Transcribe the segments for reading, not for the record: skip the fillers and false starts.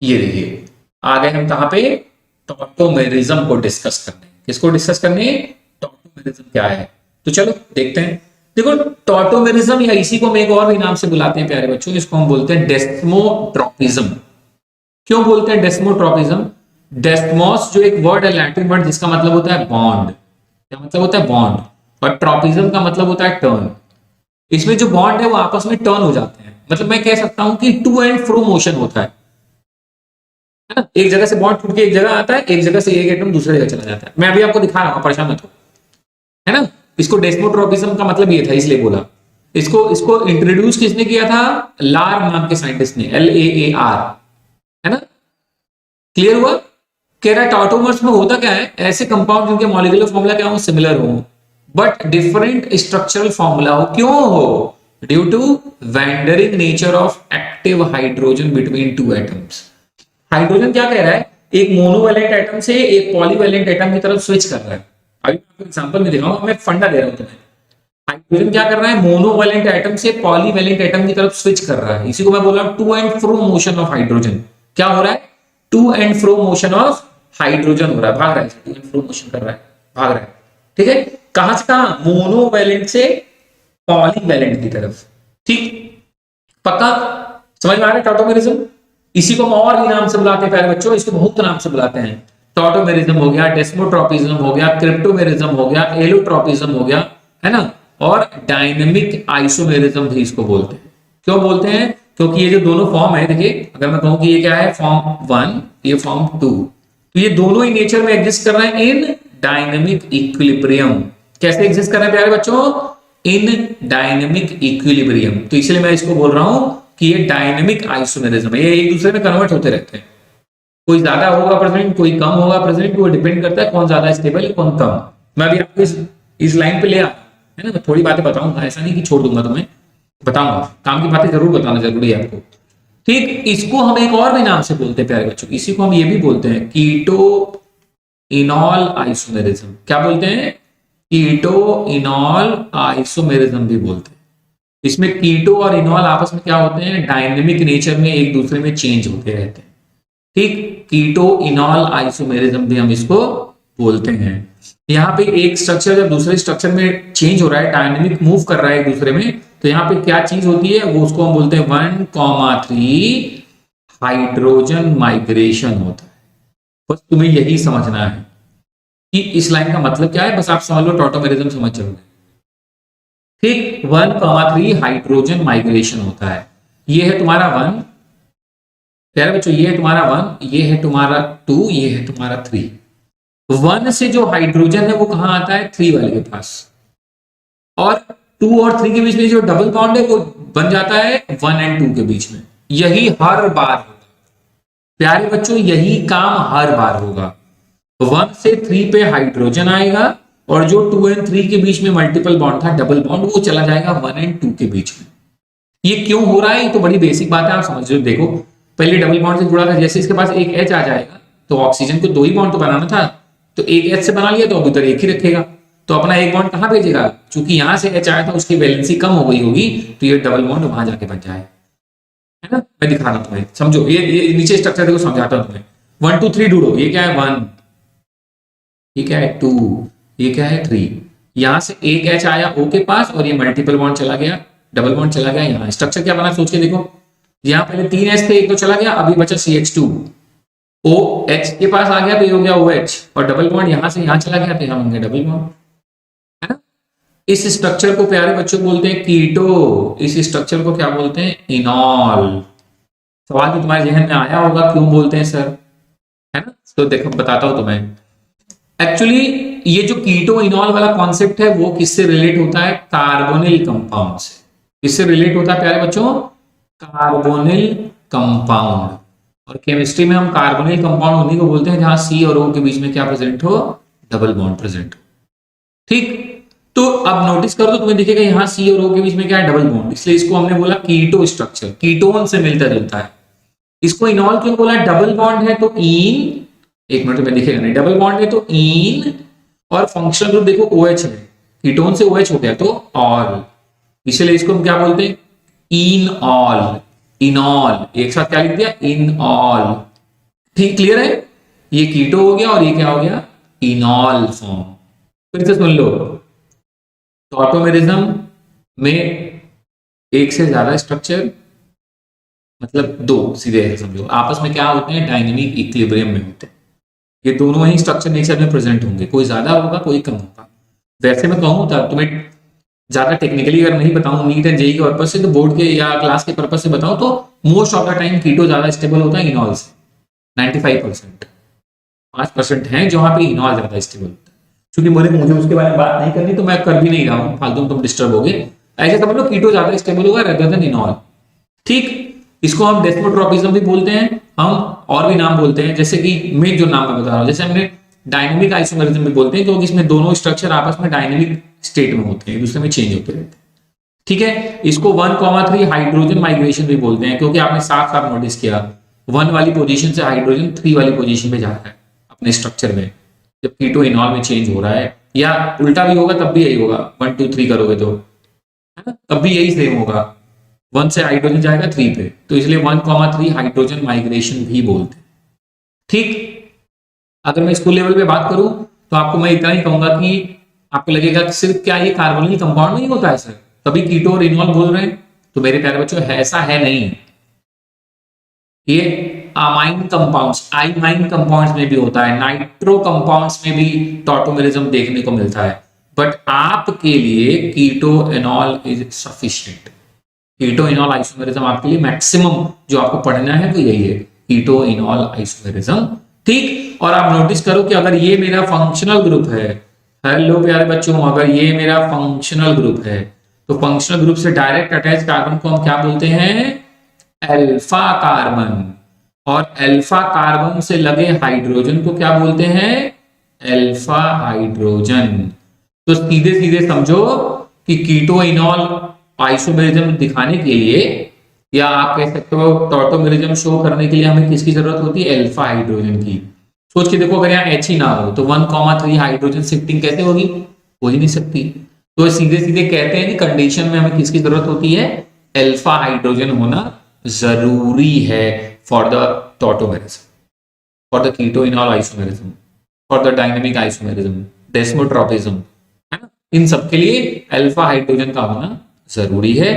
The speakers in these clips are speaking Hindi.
ये देखिए आ गए हम कहां पे, टॉटोमेरिज्म को डिस्कस करने। किसको डिस्कस करने, टॉटोमेरिज्म क्या है। तो चलो देखते हैं। देखो टॉटोमेरिज्म या इसी को हम एक और भी नाम से बुलाते हैं प्यारे बच्चों, इसको हम बोलते हैं डेस्मोट्रोपिज्म। क्यों बोलते हैं डेस्मोट्रोपिज्म? डेस्मोस जो एक वर्ड है, लैटिन वर्ड, जिसका मतलब होता है बॉन्ड। क्या मतलब होता है? बॉन्ड। और ट्रोपिज्म का मतलब होता है टर्न। इसमें जो बॉन्ड है वो आपस में टर्न हो जाते हैं, मतलब मैं कह सकता हूं कि टू एंड फ्रो मोशन होता है ना। एक जगह से बॉन्ड टूट के एक जगह आता है, एक जगह से एक एटम दूसरी जगह चला जाता है। मैं अभी आपको दिखा रहा हूं, परेशान मत हो, है ना। इसको डेस्मोट्रोपिज्म का मतलब ये था, इसलिए बोला। इसको इसको इंट्रोड्यूस किसने किया था? लार नाम के साइंटिस्ट ने, LAAR, है ना। क्लियर हुआ? कह रहा है टॉटोमर्स में होता क्या है, ऐसे कंपाउंड जिनके मॉलिक्यूलर फॉर्मूला क्या हो, सिमिलर हो, बट डिफरेंट स्ट्रक्चरल फॉर्मूला हो। क्यों हो? Due to wandering nature of active hydrogen between two atoms. Hydrogen क्या कह रहा है, एक मोनोवैलेंट एटम से एक पॉलीवैलेंट एटम की तरफ स्विच कर रहा है। अभी मैं आपको एग्जांपल में दिखाऊंगा, मैं फंडा दे रहा हूं तुम्हें। हाइड्रोजन क्या कर रहा है, मोनोवैलेंट एटम से पॉलीवैलेंट एटम की तरफ स्विच कर रहा है। इसी को मैं बोल रहा हूं to and fro motion of hydrogen. क्या हो रहा है? To and fro motion of hydrogen हो रहा है, भाग रहा है, टू एंड फ्रो मोशन कर रहा है, भाग रहा है। ठीक है, कहां से कहां? मोनोवैलेंट से पॉलीवैलेंट की तरफ। ठीक, पक्का समझ में आ रहा है टॉटोमेरिज्म? इसी को हम और भी नाम से बुलाते हैं प्यारे बच्चों, इसको बहुत नाम से बुलाते हैं। टॉटोमेरिज्म हो गया, डेस्मोट्रोपिज्म हो गया, क्रिप्टोमेरिज्म हो गया, एलोट्रोपिज्म हो गया, है ना। और डायनेमिक आइसोमेरिज्म भी इसको बोलते हैं। क्यों बोलते हैं? क्योंकि ये जो दोनों फॉर्म है, देखिए अगर मैं कहूं कि ये क्या है, फॉर्म 1, ये फॉर्म 2, तो ये दोनों ही नेचर में एग्जिस्ट कर रहे हैं इन डायनेमिक इक्विलिब्रियम। कैसे एग्जिस्ट कर रहे हैं प्यारे बच्चों? In dynamic equilibrium. तो इसलिए मैं इसको बोल रहा हूं कि ये डायनेमिक आइसोमेरिज्म है, ये एक दूसरे में कन्वर्ट होते रहते हैं। कोई ज्यादा होगा प्रेजेंट, कोई कम होगा प्रेजेंट, वो डिपेंड करता है कौन ज्यादा स्टेबल है, कौन कम। मैं अभी आपको इस लाइन पे ले आया, है ना। मैं थोड़ी बातें बताऊंगा, ऐसा नहीं कि छोड़ दूंगा तुम्हें, बताऊंगा, काम की बातें जरूर बताना जरूरी है आपको। ठीक, इसको हम एक और भी नाम से बोलते हैं प्यारे बच्चों, इसी को हम ये भी बोलते हैं कीटो इनॉल आइसोमेरिज्म। क्या बोलते हैं? कीटो इनॉल आइसोमेरिज्म भी बोलते हैं। इसमें कीटो और इनॉल आपस में क्या होते हैं, डायनेमिक नेचर में एक दूसरे में चेंज होते रहते हैं। ठीक, कीटो इनॉल आइसोमेरिज्म भी हम इसको बोलते हैं। यहाँ पे एक स्ट्रक्चर जब दूसरे स्ट्रक्चर में चेंज हो रहा है, डायनेमिक मूव कर रहा है एक दूसरे में, तो यहाँ पे क्या चीज होती है, वो उसको हम बोलते हैं 1,3 हाइड्रोजन माइग्रेशन होता है। बस तुम्हें यही समझना है कि इस लाइन का मतलब क्या है, बस आप समझ लो, टॉटोमेरिज्म समझ जाओगे। ठीक, 1,3 हाइड्रोजन माइग्रेशन होता है। ये है तुम्हारा 1 प्यारे बच्चों, ये है तुम्हारा 1, ये है तुम्हारा 2, ये है तुम्हारा 3। 1 से जो हाइड्रोजन है वो कहां आता है, 3 वाले के पास, और 2 और 3 के बीच में जो डबल बॉन्ड है वो बन जाता है 1 एंड 2 के बीच में। यही हर बार होगा प्यारे बच्चों, यही काम हर बार होगा। 1 से 3 पे हाइड्रोजन आएगा, और जो 2 एंड 3 के बीच में मल्टीपल बॉन्ड था, डबल बॉन्ड, वो चला जाएगा 1 एंड 2 के बीच में। ये क्यों हो रहा है, ये तो बड़ी बेसिक बात है, आप समझ लो। देखो पहले डबल बॉन्ड से जुड़ा था, जैसे इसके पास एक H आ जाएगा तो ऑक्सीजन को 2 ही बॉन्ड तो बनाना था, तो एक H से बना लिया तो अब उधर एक ही रखेगा, तो अपना एक बॉन्ड कहां भेजेगा? चूंकि यहां से H आया था, उसकी वैलेंसी कम हो गई होगी, तो ये डबल बॉन्ड वहां जाके बन जाए, है ना। मैं दिखा रहा हूं तुम्हें, समझो। ये नीचे स्ट्रक्चर देखो, समझाता हूं तुम्हें। 1 2 3 ढूंढो, ये क्या है 1, ये क्या है 2, ये क्या है 3। यहां से एक H आया O के पास, और ये मल्टीपल बॉन्ड चला गया, डबल बॉन्ड चला गया। यहाँ स्ट्रक्चर क्या बना, सोच के देखो। यहाँ पहले 3 H थे, एक तो चला गया, अभी बचा CH2। OH के पास आ गया तो ये हो गया OH, और डबल बॉन्ड यहां से यहां चला गया तो यहां बन गया डबल बॉन्ड, है ना। इस स्ट्रक्चर को प्यारे बच्चों बोलते हैं कीटो, इस स्ट्रक्चर को क्या बोलते हैं, इनॉल। सवाल तो तुम्हारे जहन में आया होगा, क्यों बोलते हैं सर, है ना। तो देखो बताता हूं तुम्हें। एक्चुअली ये जो कीटो इनॉल वाला कॉन्सेप्ट है वो किससे रिलेट होता है, कार्बोनिल कंपाउंड से। किससे रिलेट होता है प्यारे बच्चों, कार्बोनिल कंपाउंड। और केमिस्ट्री में हम कार्बोनिल कंपाउंड उन्हीं को बोलते हैं जहां C और O के बीच में क्या प्रेजेंट हो, डबल बॉन्ड प्रेजेंट हो। ठीक, तो अब नोटिस कर दो, तुम्हें दिखेगा यहाँ C और O के बीच में क्या है, डबल बॉन्ड, इसलिए इसको हमने बोला कीटो स्ट्रक्चर, कीटोन से मिलता जुलता है। इसको इनॉल क्यों बोला, डबल बॉन्ड है तो इन, एक मिनट में दिखेगा नहीं, डबल बॉन्ड है तो इन, और फंक्शनल ग्रुप देखो OH है, कीटोन से OH हो गया तो ऑल, इसलिए इसको हम क्या बोलते हैं, इन ऑल, इनॉल। एक साथ क्या लिख दिया, इन ऑल, ठीक, क्लियर है? ये कीटो हो गया और ये क्या हो गया, इनॉल फॉर्म। फिर से सुन लो, टॉटोमेरिज्म में एक से ज्यादा स्ट्रक्चर, मतलब दो, सीधे समझो, आपस में क्या होते हैं, डायनेमिक इक्विलिब्रियम में होते हैं। ये दोनों ही स्ट्रक्चर नेचर में प्रेजेंट होंगे, कोई ज्यादा होगा कोई कम होगा। वैसे मैं कहूँ तो तुम्हें ज्यादा टेक्निकली अगर नहीं बताऊं नीट एंड जेई के पर्पज से, तो बोर्ड के या क्लास के पर्पज से बताऊं तो मोस्ट ऑफ द टाइम कीटो ज्यादा स्टेबल होता है इनॉल से, 95%। 5% है जहां पे इनॉल ज्यादा स्टेबल होता है। क्योंकि मुझे उसके बारे में बात नहीं करनी तो मैं कर भी नहीं रहा हूँ, फालतू में तुम डिस्टर्ब हो गए। ऐसे समझ लो कीटो ज्यादा स्टेबल होगा रेदर देन इनॉल। ठीक, इसको हम डेस्मोट्रोपिज्म भी बोलते हैं, हम और भी नाम बोलते हैं, जैसे कि मैं जो नाम मैं बता रहा हूँ, जैसे हमने डायनेमिक आइसोमेरिज्म भी बोलते हैं, क्योंकि इसमें दोनों स्ट्रक्चर आपस में डायनेमिक स्टेट में होते हैं, एक दूसरे में चेंज होते रहते हैं। ठीक है, इसको 1,3 हाइड्रोजन माइग्रेशन भी बोलते हैं, क्योंकि आपने साफ साफ नोटिस किया 1 वाली पोजीशन से हाइड्रोजन 3 वाली पोजीशन पे जा रहा है अपने स्ट्रक्चर में, जब कीटो इनॉल में चेंज हो रहा है। या उल्टा भी होगा तब भी यही होगा, 1 2 3 करोगे तो, है ना, तब भी यही सेम होगा, 1 से हाइड्रोजन जाएगा 3 पे, तो इसलिए 1,3 हाइड्रोजन माइग्रेशन भी बोलते हैं। ठीक, अगर मैं स्कूल लेवल पे बात करूं तो आपको मैं इतना ही कहूंगा कि आपको लगेगा कि सिर्फ क्या ये कार्बोनिल कंपाउंड नहीं होता है सर, तभी कीटो और इनॉल बोल रहे हैं, तो मेरे प्यारे बच्चों ऐसा है नहीं। ये अमाइन कंपाउंड्स, आइमाइन कंपाउंड्स में भी होता है, नाइट्रो कंपाउंड्स में भी टॉटोमेरिज्म देखने को मिलता है, बट आपके लिए keto enol is sufficient. Keto enol isomerism आपके लिए मैक्सिमम जो आपको पढ़ना है वो यही है, कीटो इनॉल आइसोमेरिज्म। ठीक, और आप नोटिस करो कि अगर ये मेरा फंक्शनल ग्रुप है, हेलो प्यारे बच्चों, अगर ये मेरा फंक्शनल ग्रुप है तो फंक्शनल ग्रुप से डायरेक्ट अटैच कार्बन को हम क्या बोलते हैं, अल्फा कार्बन, और अल्फा कार्बन से लगे हाइड्रोजन को क्या बोलते हैं, अल्फा हाइड्रोजन। तो सीधे सीधे समझो कि कीटो इनॉल आइसोमेरिज्म दिखाने के लिए, या आप कह सकते हो टॉटोमेरिज्म शो करने के लिए हमें किसकी जरूरत होती है, अल्फा हाइड्रोजन की। सोच के देखो, अगर यहाँ H ही ना हो तो 1,3 हाइड्रोजन शिफ्टिंग कैसे होगी, हो ही नहीं सकती। तो सीधे सीधे कहते हैं कि कंडीशन में हमें किसकी जरूरत होती है, अल्फा हाइड्रोजन होना जरूरी है for the tautomerism, for the keto enol isomerism, for the dynamic isomerism, desmotropism, है ना, इन सब के लिए अल्फा हाइड्रोजन का होना जरूरी है।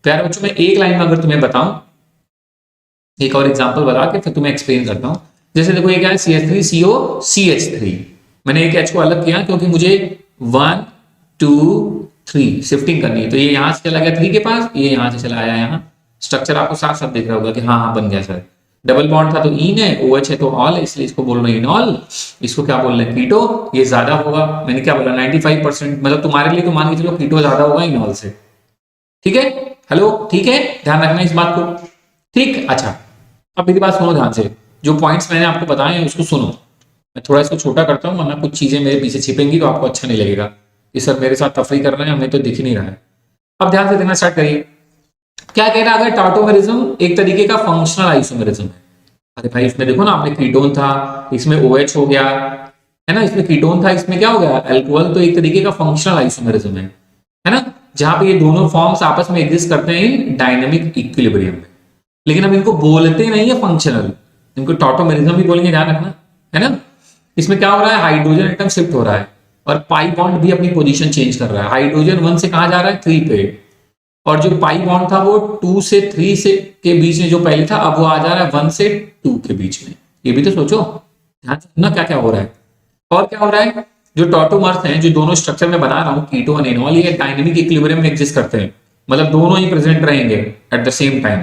प्यारे बच्चों, मैं एक लाइन में अगर तुम्हें बताऊं, एक और एग्जांपल बता के फिर तुम्हें एक्सप्लेन करता हूं। जैसे देखो ये क्या है, CH3CO CH3, मैंने एक H को अलग किया क्योंकि मुझे 1 2 3 शिफ्टिंग करनी है, तो ये यहां से चला गया 3 के पास, ये यहां से चला आया यहाँ। स्ट्रक्चर आपको साफ साफ दिख रहा होगा कि हाँ हाँ बन गया सर। डबल बॉन्ड था तो इन है, OH है तो ऑल, इसलिए इसको बोल रहे हैं इनॉल, इसको क्या बोल रहे हैं, कीटो। ये ज्यादा होगा, मैंने क्या बोला 95%, मतलब तुम्हारे लिए तो मान के चलो कीटो ज्यादा होगा इनॉल से। ठीक है, हेलो, ठीक है, ध्यान रखना इस बात को। ठीक, अच्छा, अब मेरी बात सुनो ध्यान से, जो पॉइंट्स मैंने आपको बताए हैं उसको सुनो। मैं थोड़ा इसको छोटा करता हूँ वरना कुछ चीजें मेरे पीछे छिपेंगी तो आपको अच्छा नहीं लगेगा कि सर मेरे साथ तफरी कर रहे हैं, हमें तो दिख ही नहीं रहा है। अब ध्यान से देखना स्टार्ट करिए। क्या कह रहा है, अगर टॉटोमेरिज्म एक तरीके का फंक्शनल आइसोमेरिज्म है, अरे भाई इसमें देखो ना, आपने कीटोन था, इसमें OH हो गया, है ना, इसमें कीटोन था, इसमें क्या हो गया अल्कोहल, तो एक तरीके का फंक्शनल आइसोमेरिज्म है ना, जहां पे ये दोनों फॉर्म्स आपस में एग्जिस्ट करते हैं इन डायनेमिक इक्विलिब्रियम में। लेकिन अब इनको बोलते नहीं है फंक्शनल, इनको टॉटोमेरिज्म भी बोलेंगे, ध्यान रखना, है ना। इसमें क्या हो रहा है, हाइड्रोजन एटम शिफ्ट हो रहा है और पाई बॉन्ड भी अपनी पोजीशन चेंज कर रहा है। हाइड्रोजन 1 से कहां जा रहा है, 3 पे, और जो पाई बॉन्ड था वो 2 से 3 से के बीच में जो पहले था, अब वो आ जा रहा है 1 से 2 के बीच में। ये भी तो सोचो, ध्यान से सुनना क्या क्या हो रहा है। और क्या हो रहा है, जो टॉटोमर्स हैं, जो दोनों स्ट्रक्चर में बना रहा हूं कीटो और इनॉल, ये डायनेमिक इक्विलिब्रियम में एग्जिस्ट करते हैं, मतलब दोनों ही प्रेजेंट रहेंगे एट द सेम टाइम।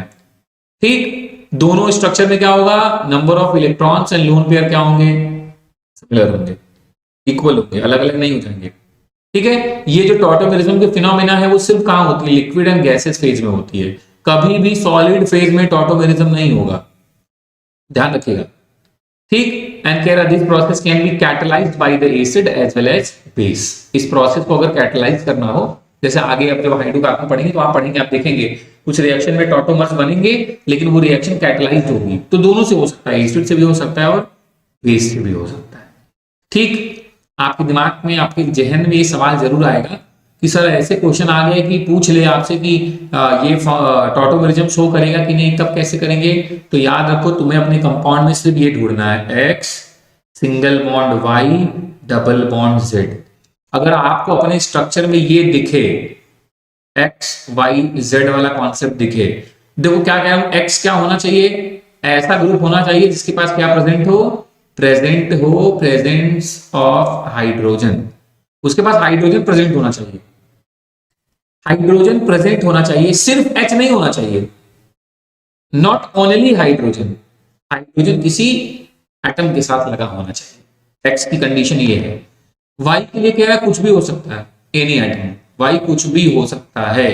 ठीक, दोनों स्ट्रक्चर में क्या होगा, number of electrons and lone pair क्या होंगे, सिमिलर होंगे, इक्वल होंगे, अलग अलग नहीं हो जाएंगे। ठीक है, ये जो टॉटोमेरिज्म के फिनोमेना है वो सिर्फ कहां होती है, लिक्विड एंड गैसेस फेज में होती है, कभी भी सॉलिड फेज में टॉटोमेरिज्म नहीं होगा, ध्यान रखिएगा। ठीक, एंड कह रहा this process can be catalysed by the acid as well as base. इस प्रोसेस को अगर कैटलाइज करना हो, जैसे आगे अब जब हाइड्रोकार्बन पढ़ेंगे तो आप पढ़ेंगे, आप देखेंगे कुछ रिएक्शन में टॉटोमर्स बनेंगे, लेकिन वो रिएक्शन कैटलाइज्ड होगी, तो दोनों से हो सकता है, एसिड से भी हो सकता है और बेस से भी हो सकता है। ठीक, आपके दिमाग में, आपके जहन में ये सवाल जरूर आएगा कि सर ऐसे क्वेश्चन आ गए कि पूछ ले आपसे कि ये टॉटोमेरिज्म शो करेगा कि नहीं, तब कैसे करेंगे? तो याद रखो, तुम्हें अपने कंपाउंड में सिर्फ ये ढूंढना है, X single bond Y double bond Z. अगर आपको अपने स्ट्रक्चर में ये दिखे, एक्स वाई जेड वाला कॉन्सेप्ट दिखे, देखो क्या क्या एक्स क्या होना चाहिए, ऐसा ग्रुप होना चाहिए जिसके पास क्या प्रेजेंट हो प्रेजेंस ऑफ हाइड्रोजन। उसके पास हाइड्रोजन प्रेजेंट होना चाहिए, हाइड्रोजन प्रेजेंट होना चाहिए, सिर्फ एच नहीं होना चाहिए, नॉट ओनली हाइड्रोजन, हाइड्रोजन किसी एटम के साथ लगा होना चाहिए। एक्स की कंडीशन ये है। वाई के लिए कह रहा है कुछ भी हो सकता है, एनी एटम, वाई कुछ भी हो सकता है।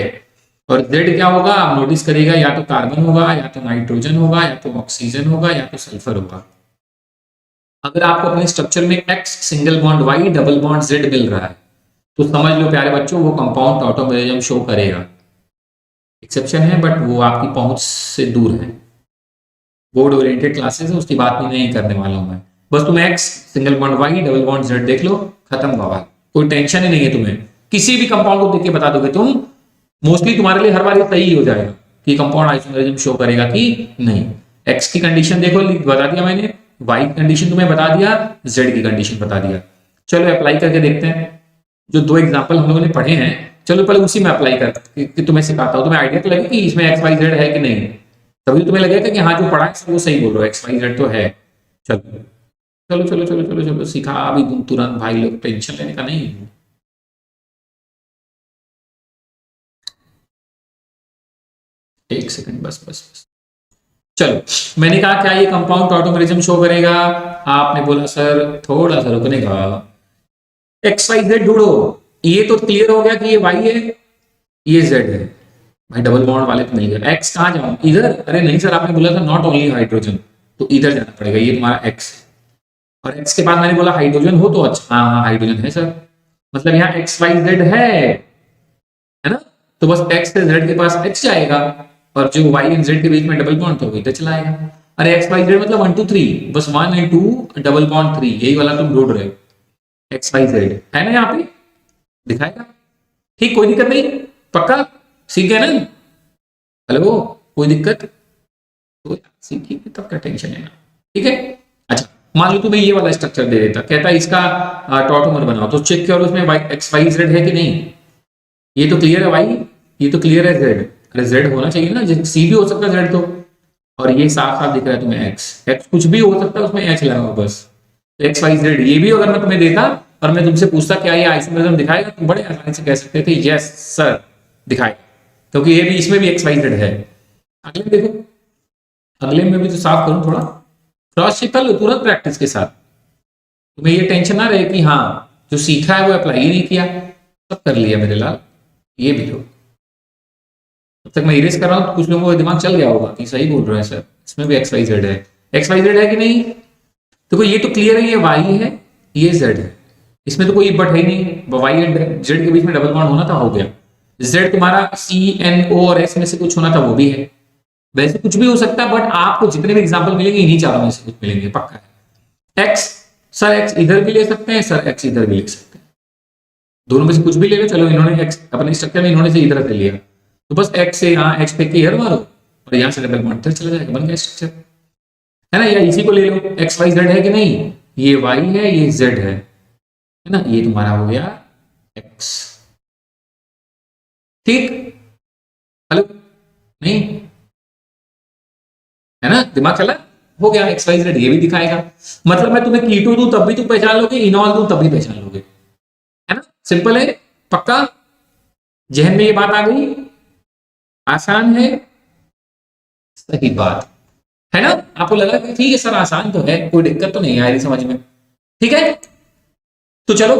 और जेड क्या होगा, आप नोटिस करिएगा, या तो कार्बन होगा, या तो नाइट्रोजन होगा, या तो ऑक्सीजन होगा, या तो सल्फर होगा। अगर आपको अपने स्ट्रक्चर में X single bond Y double bond Z मिल रहा है, तो समझ लो प्यारे बच्चों, वो कंपाउंड टॉटोमेरिज्म शो करेगा। एक्सेप्शन है, बट वो आपकी पहुंच से दूर है। बोर्ड ओरिएंटेड क्लासेस है, उसकी बात नहीं करने वाला हूं मैं। बस तुम X single bond Y double bond Z देख लो, खत्म बवाल, कोई टेंशन ही नहीं है तुम्हें। किसी भी कंपाउंड को देख के बता दोगे तुम, मोस्टली तुम्हारे लिए हर बार ये सही हो जाएगा कि कंपाउंड आइसोमेरिज्म शो करेगा कि नहीं। एक्स की कंडीशन देखो, बता दिया मैंने, वाई की कंडीशन तुम्हें बता दिया, जेड की कंडीशन बता दिया। चलो अप्लाई करके देखते हैं। जो दो एग्जाम्पल हम लोगों ने पढ़े हैं, चलो पहले उसी में अप्लाई कर कि तुम्हें सिखाता हूं, तुम्हें आइडिया तो लगे कि इसमें एक्स वाई जेड है कि नहीं, तभी तुम्हें लगेगा कि हाँ जो पढ़ा है वो सही बोल रहे हो, एक्स वाई जेड तो है। चलो चलो चलो चलो चलो चलो, सिखा अभी तुम तुरंत, भाई लोग टेंशन लेने का नहीं। एक सेकंड, बस बस बस। चलो, मैंने कहा क्या ये कंपाउंड टॉटोमेरिज्म शो करेगा? आपने बोला सर थोड़ा सा रुकने का, एक्स वाई जेड ढूंढो। ये तो क्लियर हो गया कि ये वाई है, ये जेड है। भाई डबल बॉन्ड वाले तो मिल गए, एक्स कहां जाऊं, इधर? अरे नहीं सर, आपने बोला था नॉट ओनली हाइड्रोजन, तो इधर जाना पड़ेगा, ये तुम्हारा एक्स है। और एक्स के बाद मैंने बोला हाइड्रोजन हो, तो अच्छा हाँ हाँ हाइड्रोजन है सर, मतलब यहाँ एक्स वाई जेड है ना? तो बस एक्स से जेड के पास एक्स जाएगा, और जो वाई एंड जेड के बीच में डबल बॉन्ड था वो इधर चला आएगा। अरे एक्स वाई जेड मतलब 1 2 3, बस 1 एंड 2 डबल बॉन्ड 3, यही वाला तुम ढूंढ रहे हो, एक्स वाई जेड है ना, यहाँ पे दिखाएगा। ठीक, कोई दिक्कत नहीं, पक्का सीख गए ना? हेलो, कोई दिक्कत? तो सीखी तब क्या टेंशन है ना, ठीक है। अच्छा, मान लो तुम्हें ये वाला स्ट्रक्चर दे देता, कहता है इसका टॉटोमर बनाओ, तो चेक करो उसमें एक्स वाई जेड है कि नहीं। ये तो क्लियर है वाई, ये तो क्लियर है जेड, अरे जेड होना चाहिए ना, सी भी हो सकता है जेड तो। और ये साफ साफ दिख रहा है तुम्हें एक्स, एक्स कुछ भी हो सकता है, उसमें एच लगाओ बस, एक्स वाई जेड। ये भी अगर मैं तुम्हें देता और मैं तुमसे पूछता क्या ये आइसोमेरिज्म दिखाएगा, तुम बड़े आसानी से कह सकते थे यस सर दिखाएगा, क्योंकि ये भी, इसमें भी एक्स वाई जेड है। अगले में देखो, अगले में भी तो साफ करूं थोड़ा, क्रॉस चेक कर लो तुरंत प्रैक्टिस के साथ, तुम्हें ये टेंशन ना रहे कि हाँ जो सीखा है वो अप्लाई ही नहीं किया। सब कर लिया मेरे लाल, ये भी लो। तब तक मैं इरेज कर रहा हूँ तो कुछ लोगों का दिमाग चल गया होगा कि सही बोल रहे हैं सर, इसमें भी एक्स वाई जेड है। एक्स वाई जेड है कि नहीं? देखो ये तो क्लियर है, ये वाई है, ये जेड है, इसमें तो कोई बट है ही नहीं, वाई एंड जेड के बीच में डबल बॉन्ड होना था, हो गया। जेड तुम्हारा सी एन ओ और एस में से कुछ होना था, वो भी है। वैसे कुछ भी हो सकता है, बट आपको जितने भी एग्जाम्पल मिलेंगे इन्हीं चारों में से कुछ मिलेंगे, पक्का है। एक्स, सर एक्स इधर भी ले सकते हैं, सर एक्स इधर भी ले सकते हैं, दोनों में से कुछ भी ले लो। चलो इन्होंने एक्स अपने स्ट्रक्चर में इन्होंने से इधर से लिया, तो बस एक्स से यहाँ एक्स पे इधर मारो और यहाँ से डबल बॉन्ड चला जाएगा, बन गया स्ट्रक्चर, है ना। या इसी को ले लो, एक्स वाई जेड है कि नहीं, ये वाई है ये जेड है ना, ये तुम्हारा हो गया एक्स। ठीक, हेलो, नहीं है ना, दिमाग चला, हो गया एक्स वाई जेड, ये भी दिखाएगा। मतलब मैं तुम्हें कीटो दूं तब भी तुम पहचान लोगे, इनॉल दूं तब भी पहचान लोगे, है ना, सिंपल है, पक्का जहन में ये बात आ गई, आसान है, सही बात है ना। आपको लगा कि ठीक है सर आसान तो है, कोई दिक्कत तो नहीं आ रही समझ में, ठीक है। तो चलो